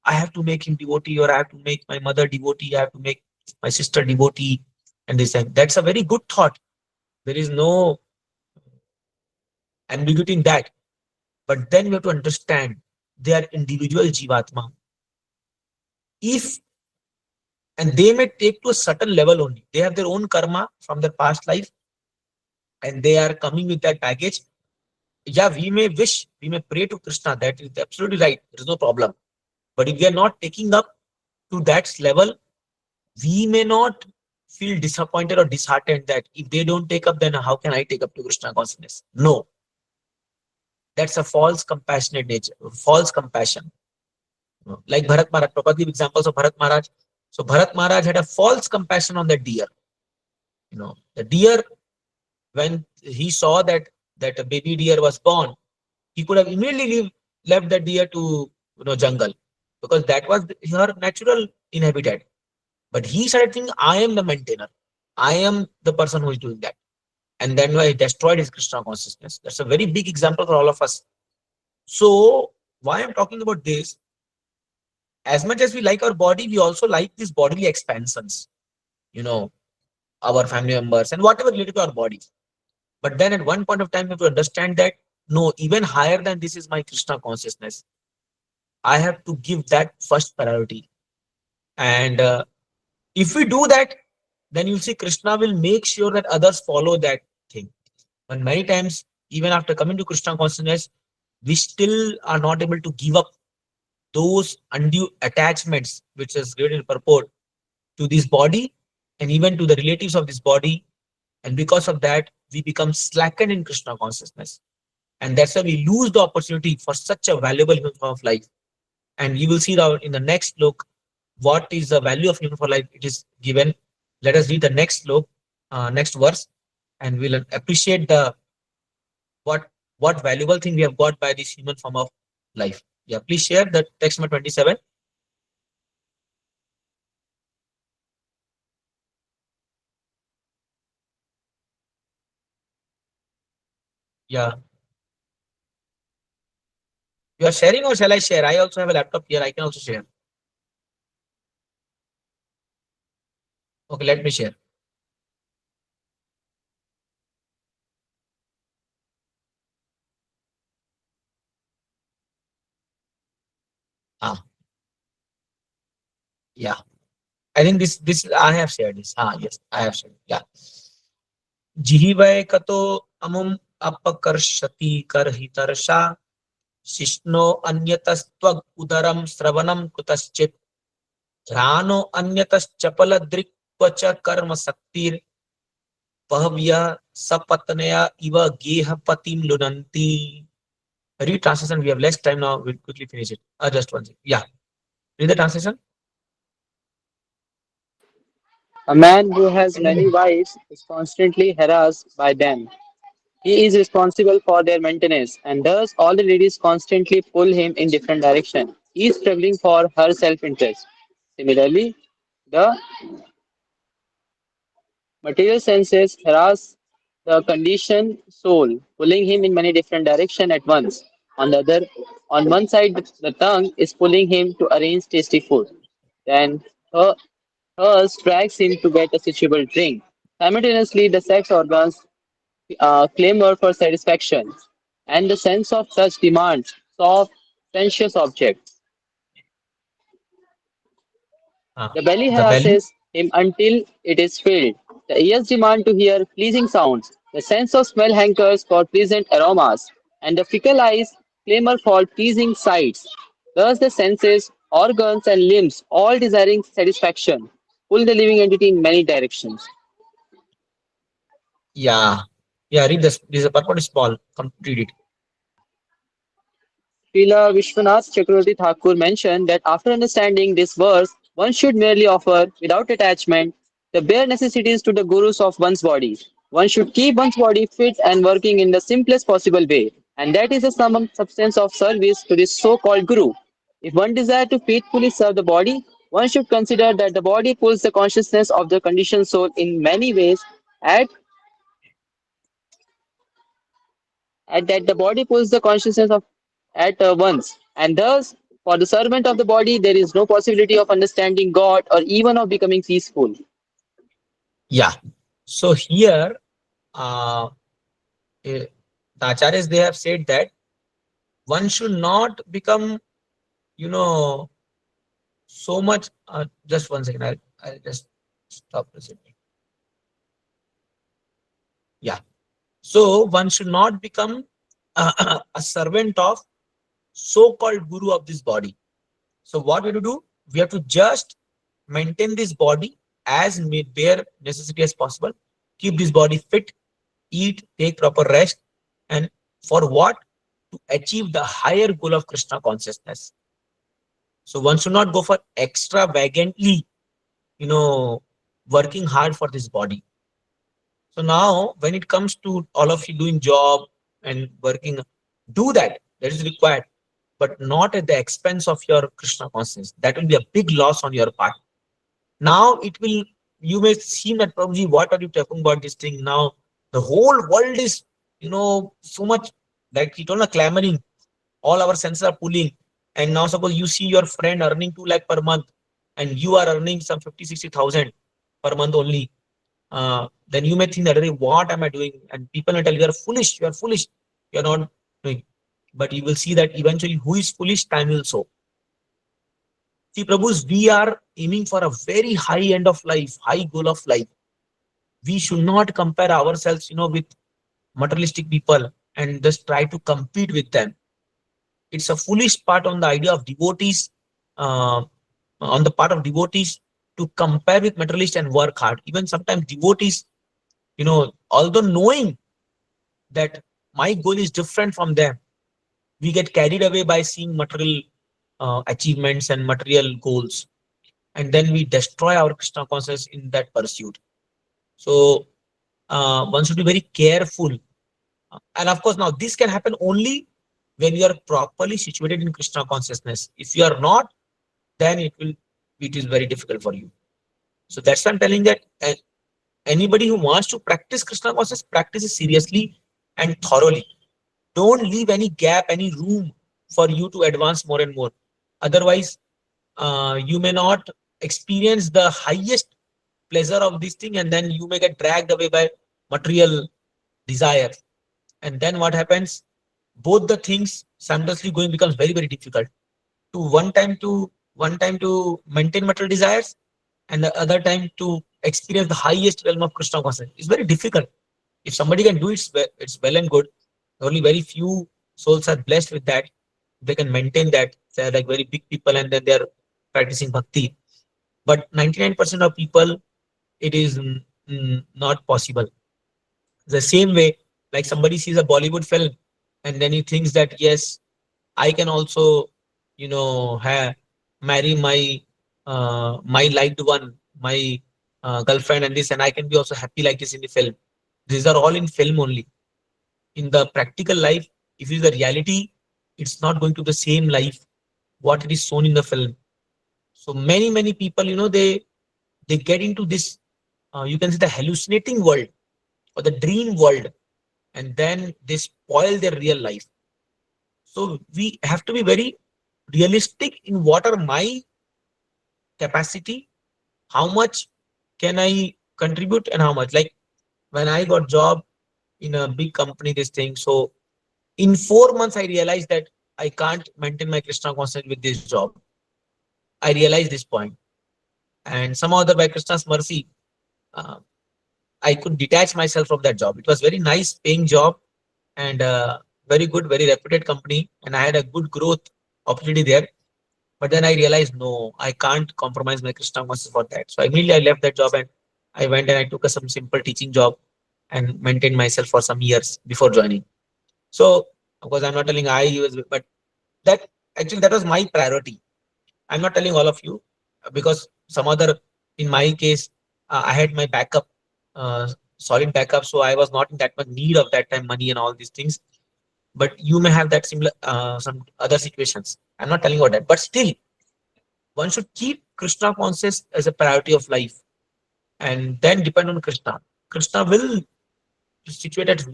I have to make him devotee, or I have to make my mother devotee, I have to make my sister devotee, and this and that's a very good thought. There is no ambiguity in that. But then we have to understand they are individual jivatma. If, and they may take to a certain level only. They have their own karma from their past life, and they are coming with that baggage. Yeah, we may wish, we may pray to Krishna. That is absolutely right. There is no problem. But if we are not taking up to that level, we may not feel disappointed or disheartened that if they don't take up, then how can I take up to Krishna consciousness? No, that's a false compassionate nature, false compassion. Like Bharat Maharaj, Prabhupada give examples of Bharat Maharaj. So Bharat Maharaj had a false compassion on the deer. The deer, when he saw that a baby deer was born, he could have immediately left the deer to jungle, because that was her natural inhabitat. But he started thinking, I am the maintainer. I am the person who is doing that. And then why he destroyed his Krishna consciousness. That's a very big example for all of us. So why I'm talking about this, as much as we like our body, we also like these bodily expansions, you know, our family members and whatever related to our body. But then at one point of time, we have to understand that no, even higher than this is my Krishna consciousness. I have to give that first priority. And if we do that, then you'll see Krishna will make sure that others follow that thing. But many times, even after coming to Krishna consciousness, we still are not able to give up those undue attachments which is given in purport to this body and even to the relatives of this body. And because of that, we become slackened in Krishna consciousness. And that's why we lose the opportunity for such a valuable human form of life. And you will see now in the next look what is the value of human for life. It is given. Let us read the next look, next verse, and we'll appreciate the what valuable thing we have got by this human form of life. Yeah, please share the text number 27. Yeah, you are sharing or shall I share? I also have a laptop here. I can also share. Okay, let me share. Ah, yeah. I think this I have shared this. Yes, I have shared. Yeah. जिहिवै कतो अमुम अपकर्षति करहितर्षा शिष्णो अन्यतस्त्वग उदरम श्रवणम कुतश्चित् घ्राणो अन्यतश्चपल दृक् कर्म शक्तिर पहव्य सपत्नया इव गेहपतिम लुनन्ति. Read translation. We have less time now. We'll quickly finish it. Just one second. Yeah. Read the translation. A man who has many wives is constantly harassed by them. He is responsible for their maintenance, and thus all the ladies constantly pull him in different directions. He is struggling for her self-interest. Similarly, the material senses harass the conditioned soul, pulling him in many different directions at once. On one side, the tongue is pulling him to arrange tasty food. Then her, hers drags him to get a suitable drink. Simultaneously, the sex organs clamor for satisfaction, and the sense of touch demands soft, sensuous objects. The belly The belly. harasses him until it is filled. The ears demand to hear pleasing sounds. The sense of smell hankers for pleasant aromas, and the fickle eyes clamor for pleasing sights. Thus, the senses, organs, and limbs, all desiring satisfaction, pull the living entity in many directions. Yeah. Yeah. Read this. This is a purport is small. Come read it. Srila Vishwanath Chakravarti Thakur mentioned that after understanding this verse, one should merely offer, without attachment, the bare necessities to the gurus of one's body. One should keep one's body fit and working in the simplest possible way, and that is the sum substance of service to this so-called guru. If one desires to faithfully serve the body, one should consider that the body pulls the consciousness of the conditioned soul in many ways at that the body pulls the consciousness of at once, and thus for the servant of the body there is no possibility of understanding God or even of becoming peaceful. Yeah. So here, uh, the acharyas they have said that one should not become, you know, so much. Just one second. I'll just stop this. Yeah. So one should not become a servant of so-called guru of this body. So what we have to do? We have to just maintain this body as bare necessity as possible. Keep this body fit, eat, take proper rest, and for what? To achieve the higher goal of Krishna consciousness. So one should not go for extravagantly, working hard for this body. So now, when it comes to all of you doing job and working, do that. That is required, but not at the expense of your Krishna consciousness. That will be a big loss on your part. Now it will. You may seem that Prabhuji, what are you talking about this thing now? The whole world is, so much like you don't know clamoring. All our senses are pulling, and now suppose you see your friend earning 2 lakh per month, and you are earning some 50, 60,000 per month only, then you may think that, "Arey, what am I doing?" And people will tell you, you are foolish, you are not doing. But you will see that eventually who is foolish, time will show. See, Prabhus, we are aiming for a very high end of life, high goal of life. We should not compare ourselves, with materialistic people and just try to compete with them. It's a foolish part on the idea of devotees, uh, on the part of devotees to compare with materialists and work hard. Even sometimes devotees, although knowing that my goal is different from them, we get carried away by seeing material achievements and material goals, and then we destroy our Krishna consciousness in that pursuit. So one should be very careful. And of course, now this can happen only when you are properly situated in Krishna consciousness. If you are not, then it is very difficult for you. So that's why I'm telling that anybody who wants to practice Krishna consciousness, practice it seriously and thoroughly. Don't leave any gap, any room for you to advance more and more. Otherwise, you may not experience the highest pleasure of this thing, and then you may get dragged away by material desire. And then what happens? Both the things simultaneously going becomes very, very difficult. To one time to maintain material desires, and the other time to experience the highest realm of Krishna consciousness. It's very difficult. If somebody can do it, it's well and good. Only very few souls are blessed with that. They can maintain that. They're like very big people, and then they're practicing bhakti. But 99% of people, it is not possible. The same way, like somebody sees a Bollywood film, and then he thinks that yes, I can also, marry my liked one, my girlfriend, and this, and I can be also happy like this in the film. These are all in film only. In the practical life, if it is the reality, it's not going to the same life what it is shown in the film. So many people, they get into this, you can say, the hallucinating world or the dream world, and then they spoil their real life. So we have to be very realistic in what are my capacity, how much can I contribute, and how much. Like when I got job in a big company, this thing. So in 4 months, I realized that I can't maintain my Krishna consciousness with this job. I realized this point, and somehow other by Krishna's mercy, uh, I could detach myself from that job. It was very nice paying job, and very good, very reputed company, and I had a good growth opportunity there. But then I realized, no, I can't compromise my Krishna consciousness for that. So immediately I left that job, and I went and I took some simple teaching job and maintained myself for some years before joining. So of course I'm not telling but that actually that was my priority. I'm not telling all of you, because some other, in my case, I had my backup, uh, solid backup, so I was not in that much need of that time money and all these things. But you may have that similar, some other situations. I'm not telling about that, but still, one should keep Krishna conscious as a priority of life, and then depend on Krishna. Krishna will situate it.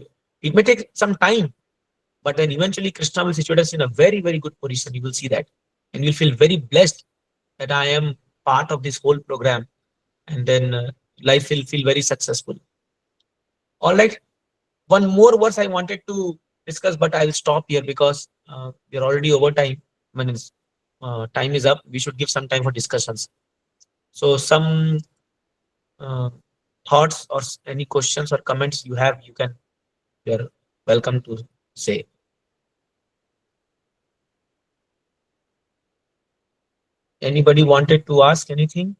It may take some time, but then eventually Krishna will situate us in a very, very good position. You will see that, and you'll feel very blessed that I am part of this whole program, and then life will feel very successful. All right. One more verse I wanted to discuss, but I'll stop here because we're already over time. When time is up, we should give some time for discussions. So, some uh, thoughts or any questions or comments you have, you're welcome to say. Anybody wanted to ask anything?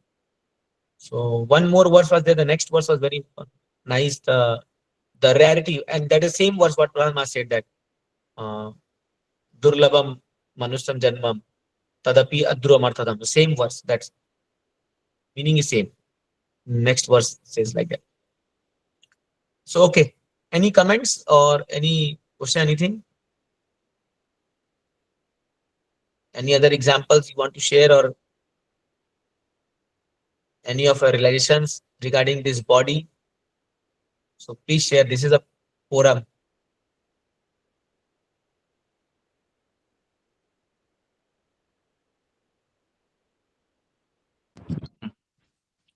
So one more verse was there. The next verse was very nice. The rarity, and that is same verse what Brahma said, that uh, Durlabam Manusham Janmam Tadapi Adruamarthadam. The same verse. That's meaning is same. Next verse says like that. So okay. Any comments or any question? Anything? Any other examples you want to share, or any of your realizations regarding this body? So please share. This is a forum.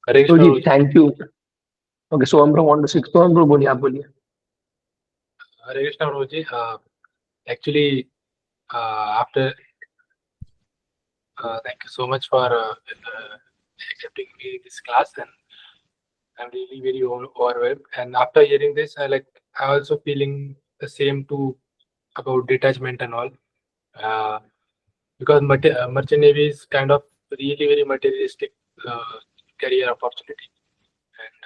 Hare So Krishna, ji, Guruji. thank you. Okay, so हम want to speak. So हम बोलिए, आप बोलिए. Hare Krishna, Guruji. Actually, after thank you so much for accepting me in this class, and I'm really very overwhelmed. And after hearing this, I also feeling the same too about detachment and all. Uh, because merchant navy is kind of really very materialistic career opportunity, and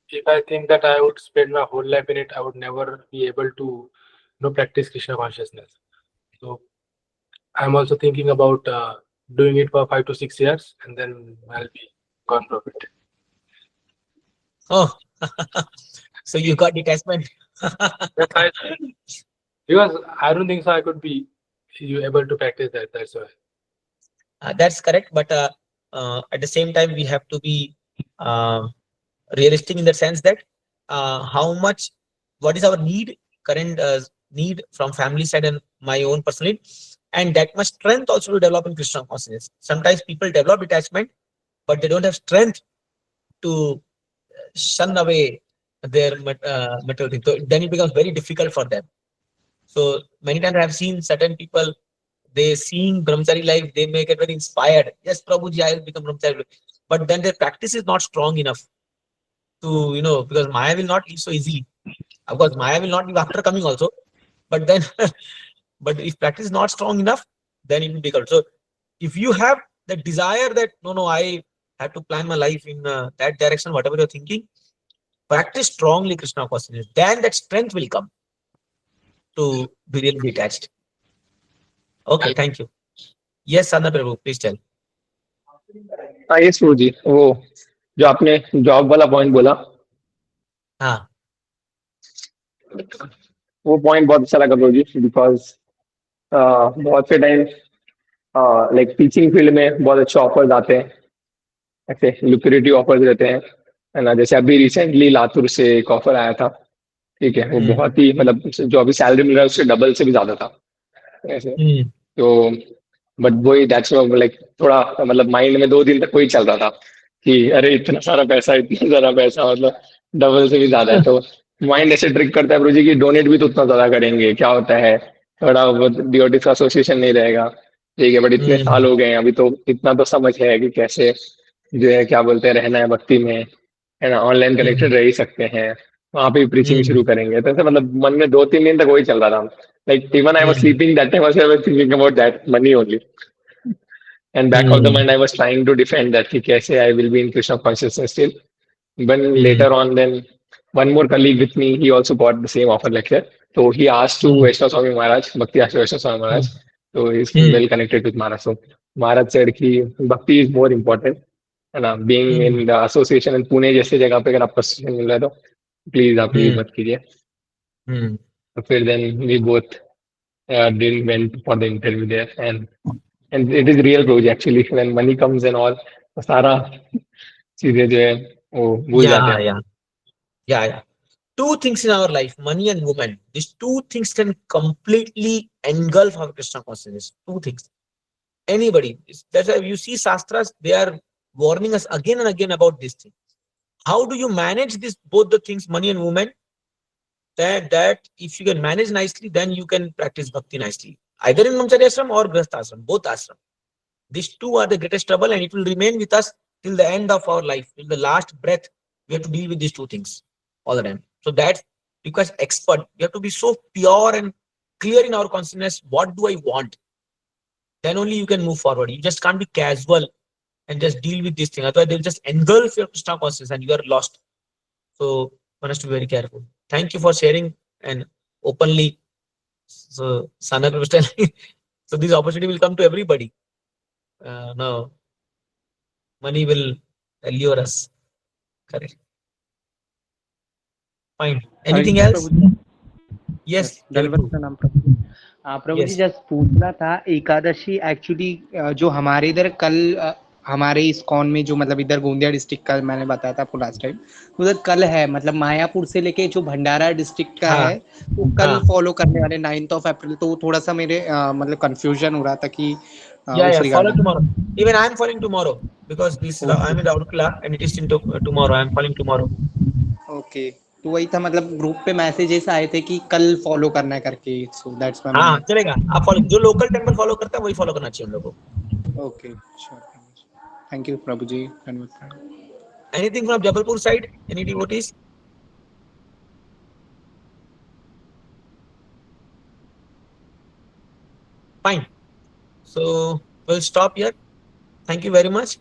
if I think that I would spend my whole life in it, I would never be able to practice Krishna consciousness. So I'm also thinking about doing it for 5 to 6 years, and then I'll be gone from it. Oh, so you got detachment. That's why, because I don't think so I could be able to practice that. That's why. That's correct, but at the same time, we have to be uh, realistic in the sense that how much, what is our need, current need from family side and my own personal need, and that much strength also to develop in Krishna consciousness. Sometimes people develop detachment, but they don't have strength to shun away their material thing. So then it becomes very difficult for them. So many times I have seen certain people, they seeing brahmachari life, they may get very inspired. Yes, Prabhuji, I will become brahmachari. But then their practice is not strong enough to, because Maya will not leave so easily. Of course, Maya will not leave after coming also. But then, but if practice is not strong enough, then it will be difficult. So if you have the desire that, no, I have to plan my life in that direction, whatever you're thinking, practice strongly Krishna consciousness. Then that strength will come to be really detached. Okay, thank you. Yes, Sadhana Prabhu, please tell. हाँ ये सुनो जी, वो जो आपने job वाला point बोला, हाँ, वो पॉइंट बहुत अच्छा लगा ब्रो जी, बिकॉज बहुत से टाइम लाइक टीचिंग फील्ड में बहुत अच्छे ऑफर्स आते हैं, ऐसे लुक्रेटिव ऑफर्स रहते हैं, है ना. जैसे अभी रिसेंटली लातूर से एक ऑफर आया था, ठीक है, वो हम्म, बहुत ही मतलब जो अभी सैलरी मिल रहा है उससे डबल से भी ज्यादा था ऐसे. हम्म, तो बट वही दैट्स लाइक थोड़ा मतलब माइंड में 2 दिन तक वही चल रहा था कि अरे इतना सारा पैसा मतलब डबल से भी ज्यादा है. तो माइंड ऐसे ट्रिक करता है ब्रो जी कि डोनेट भी तो उतना ज्यादा करेंगे, क्या होता है, थोड़ा वो डिवोटीज का एसोसिएशन नहीं रहेगा, ठीक है, बट इतने साल हम्म, हो गए हैं अभी तो इतना तो समझ है कि कैसे जो है क्या बोलते हैं रहना है भक्ति में, है ना, ऑनलाइन कनेक्टेड हम्म, रह ही सकते हैं, वहां पे प्रीचिंग शुरू हम्म, करेंगे. तो ऐसे मतलब मन में 2-3 दिन तक वही चल रहा था. Like even I was hmm, sleeping that time, I was thinking about that money only. And back of the mind, hmm, I was trying to defend that कि कैसे I will be in Krishna consciousness still. But hmm, later on, then one more colleague with me, he also got the same offer lecture. So he asked to hmm, Vaishnav Swami Maharaj, Bhakti asked Vaishnav Swami Maharaj. Hmm, So he's hmm, well connected with Maharaj. So Maharaj said कि Bhakti is more important. है ना, being hmm, in the association in Pune जैसे जगह पे अगर आपको association मिल रहा है तो प्लीज आप लीव हम्म, मत कीजिए. हम्म, तो फिर then we both did went for the interview there, and it is real Prabhuji actually when money comes and all, तो सारा चीजें जो है वो भूल जाते yeah, हैं हम. yeah, yeah, yeah. Two things in our life, money and woman. These two things can completely engulf our Krishna consciousness. Two things. Anybody. That's why you see Shastras, they are warning us again and again about this thing. How do you manage this, both the things, money and woman? That if you can manage nicely, then you can practice bhakti nicely. Either in Brahmacharya ashram or Grihastha ashram, both ashram. These two are the greatest trouble, and it will remain with us till the end of our life, till the last breath. We have to deal with these two things all the time. So that requires expert. We have to be so pure and clear in our consciousness. What do I want? then only you can move forward. You just can't be casual and just deal with this thing. Otherwise, they'll just engulf your Krishna consciousness and you are lost. So one has to be very careful. Thank you for sharing and openly. So Sanak was telling, so this opportunity will come to everybody. No, money will allure us. Correct. Fine. Hare Anything Krishna else? Prabhu ji. Yes, yes दंडवत Javitu. प्रणाम प्रभु जी। प्रभु जी Yes. Just पूछना था Ekadashi actually जो हमारे इधर कल हमारे ISKCON में जो मतलब इधर गोंदिया डिस्ट्रिक्ट का मैंने बताया था आपको लास्ट टाइम उधर कल है मतलब मायापुर से लेके जो भंडारा डिस्ट्रिक्ट का हाँ है वो कल हाँ. फॉलो करने वाले 9th ऑफ अप्रैल तो वो थोड़ा सा मेरे मतलब कंफ्यूजन हो रहा था कि Yeah, उस yeah. Follow regarding. tomorrow. Even I am following tomorrow because this I okay am in Raurkela and it is in tomorrow. I am following tomorrow. Okay तो वही था मतलब ग्रुप पे मैसेजेस आए थे कि कल फॉलो करना है करके सो दैट्स व्हाई हाँ मैंने। चलेगा. आप फॉलो जो लोकल टेम्पल फॉलो करता है वही फॉलो करना चाहिए हम लोग को. Okay sure thank you Prabhu जी धन्यवाद प्रणाम। Anything from Jabalpur side? Any devotees? Fine. So we'll stop here. Thank you very much.